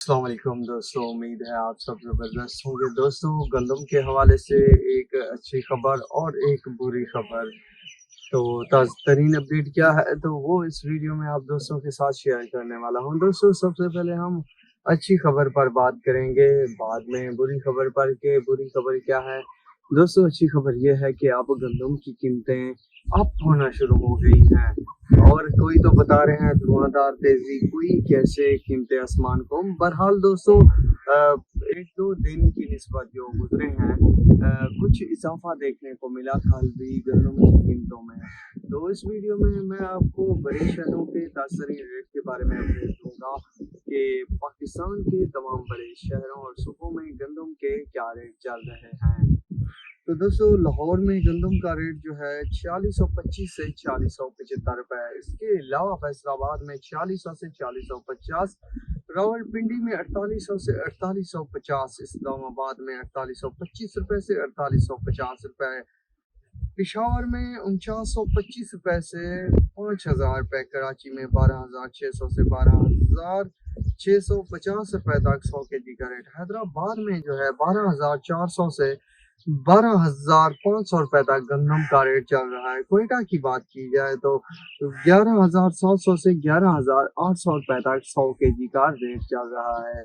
अस्सलाम वालेकुम दोस्तों, उम्मीद है आप सब ज़बरदस्त होंगे। दोस्तों, गंदम के हवाले से एक अच्छी खबर और एक बुरी खबर। तो ताज़ा तरीन अपडेट क्या है, तो वो इस वीडियो में आप दोस्तों के साथ शेयर करने वाला हूँ। दोस्तों, सबसे पहले हम अच्छी खबर पर बात करेंगे, बाद में बुरी खबर पर कि बुरी खबर क्या है। दोस्तों, अच्छी खबर यह है कि अब गंदम की कीमतें अप होना शुरू हो गई हैं, और कोई तो बता रहे हैं धुआंधार तेजी, कोई कैसे कीमतें आसमान को। बहरहाल दोस्तों, एक दो दिन की निस्बत जो गुजरे हैं, कुछ इजाफा देखने को मिला कल भी गंदम की कीमतों में। तो इस वीडियो में मैं आपको बड़े शहरों के ताज़तरीन रेट के बारे में अपडेट दूंगा कि पाकिस्तान के तमाम बड़े शहरों और सूबों में गंदम के क्या रेट चल रहे हैं। तो दोस्तों, लाहौर में गंदम का रेट जो है 4625 से 4675 रुपए है। इसके अलावा फैसलाबाद में 4600 से 4650, रावलपिंडी में 4800 से 4850, इस्लामाबाद में 4825 रुपए से 4850 रुपए, पिशावर में 4925 रुपए से 5000 रुपए, कराची में 12600 से 12650 रुपए तक 100 केजी का रेट, हैदराबाद में जो है 12400 से 12500 रुपए तक गंदम का रेट चल रहा है। कोयटा की बात की जाए तो 11700 से 11800 रुपए तक 100 केजी का रेट चल रहा है।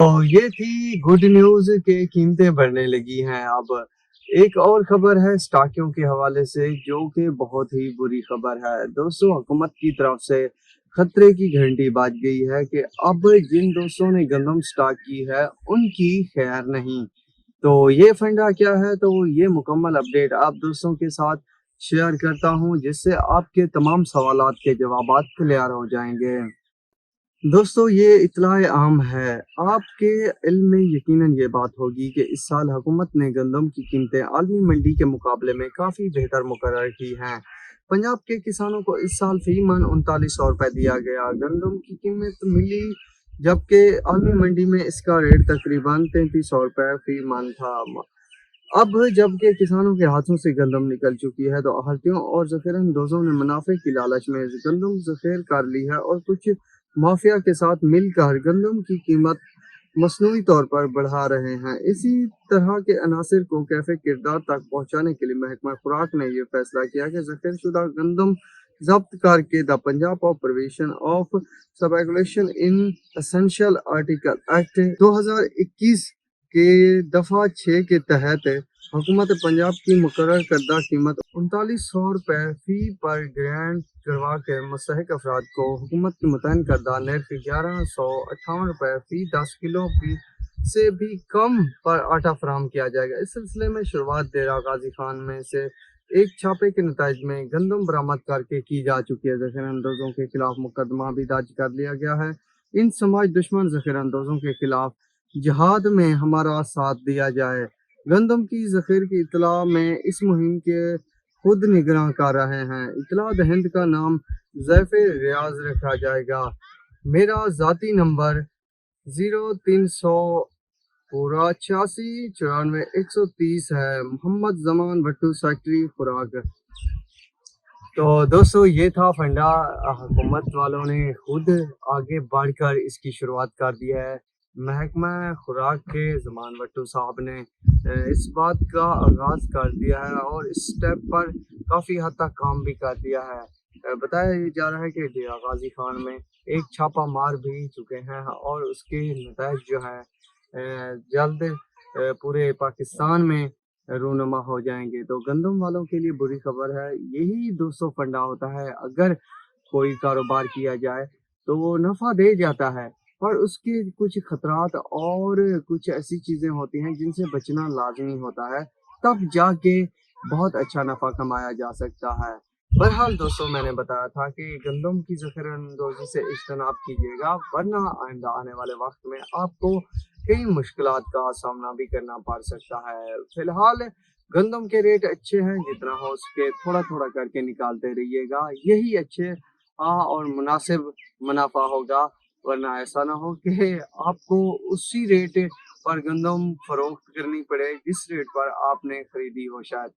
तो ये थी गुड न्यूज़ के कीमतें बढ़ने लगी हैं। अब एक और खबर है स्टॉकों के हवाले से, जो कि बहुत ही बुरी खबर है। दोस्तों, हुकूमत की तरफ से खतरे की घंटी बाज गई है कि अब जिन दोस्तों ने गंदम स्टॉक की है उनकी खैर नहीं। तो ये फंडा क्या है, तो ये मुकम्मल अपडेट आप दोस्तों के साथ शेयर करता हूँ, जिससे आपके तमाम सवालात के जवाबात क्लियर हो जाएंगे। दोस्तों, ये इत्तलाए आम है, आपके इल्म में यकीनन ये बात होगी कि इस साल हुकूमत ने गंदम की कीमतें आलमी मंडी के मुकाबले में काफ़ी बेहतर मुकर्रर की हैं। पंजाब के किसानों को इस साल फी मन 3900 रुपये दिया गया गंदम की कीमत मिली, जबकि आलमी मंडी में इसका रेट तकरीबन 3300 रुपये फी मन था। अब जबकि किसानों के हाथों से गंदम निकल चुकी है, तो आढ़तियों और ज़ख़ीरा अंदोज़ों ने मुनाफे की लालच में गंदम ज़ख़ीर कर ली है, और कुछ माफिया के साथ मिलकर गंदम की कीमत मसनूई तौर पर बढ़ा रहे हैं। इसी तरह के अनासर को कैफे किरदार तक पहुंचाने के लिए महकमा खुराक ने यह फैसला किया कि ज़ख़ीर शुदा गंदम जब्त करके the Punjab of provision of speculation in essential article act 2021 के दफ़ा 6 के तहत हुकूमत पंजाब की मुकर्रर करदा कीमत 3900 रुपये फी पर ग्रांट करवा के मुस्तहिक अफराद को हुकूमत की मुतयन करदा नर्ख 1158 रुपये फी 10 किलो से भी कम पर आटा फराहम किया जाएगा। इस सिलसिले में शुरुआत डेरा गाजी खान में से एक छापे के नतीज में गंदम बरामद करके की जा चुकी है। ज़ख़ीरा अंदोज़ों के खिलाफ मुकदमा भी दर्ज कर लिया गया है। इन समाज दुश्मन ज़ख़ीरा अंदोज़ों के खिलाफ जिहाद में हमारा साथ दिया जाए। गंदम की ज़ख़ीर की इतला में इस मुहिम के खुद निगरान कर रहे हैं। इतला दहिंद का नाम ज़ैफ़ रियाज रखा जाएगा। मेरा ज़ाती नंबर 0300 पूरा 8694 130 है। मोहम्मद जमान भट्टू, सेक्रेटरी खुराक। तो दोस्तों, ये था फंडा, हुकूमत वालों ने खुद आगे बढ़कर इसकी शुरुआत कर दी है। महकमा खुराक के जमान भट्टू साहब ने इस बात का आगाज़ कर दिया है और इस स्टेप पर काफ़ी हद तक काम भी कर दिया है। बताया जा रहा है कि डेरा गाजी खान में एक छापा मार भी चुके हैं, और उसके नतीजे जो है जल्द पूरे पाकिस्तान में रूनुमा हो जाएंगे। तो गंदम वालों के लिए बुरी खबर है। यही दोस्तों फंडा होता है, अगर कोई कारोबार किया जाए तो वो नफ़ा दे जाता है, पर उसके कुछ खतरात और कुछ ऐसी चीज़ें होती हैं जिनसे बचना लाजमी होता है, तब जाके बहुत अच्छा नफ़ा कमाया जा सकता है। बहरहाल दोस्तों, मैंने बताया था कि गंदम की ज़ख़ीरा अंदोज़ी से इज्तनाब कीजिएगा, वरना आइंदा आने वाले वक्त में आपको कई मुश्किलात का सामना भी करना पड़ सकता है। फिलहाल गंदम के रेट अच्छे हैं, जितना हो सके थोड़ा थोड़ा करके निकालते रहिएगा, यही अच्छे और मुनासिब मुनाफा होगा ورنہ ایسا نہ ہو کہ آپ کو اسی ریٹ پر گندم فروخت کرنی پڑے جس ریٹ پر آپ نے خریدی ہو شاید.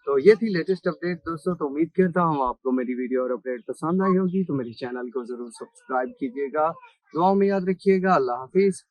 تو یہ تھی لیٹسٹ اپڈیٹ دوستوں. تو امید کرتا ہوں آپ کو میری ویڈیو اور اپڈیٹ پسند آئی ہوگی. تو میری چینل کو ضرور سبسکرائب کیجیے گا. دعاؤں میں یاد رکھیے گا. اللہ حافظ.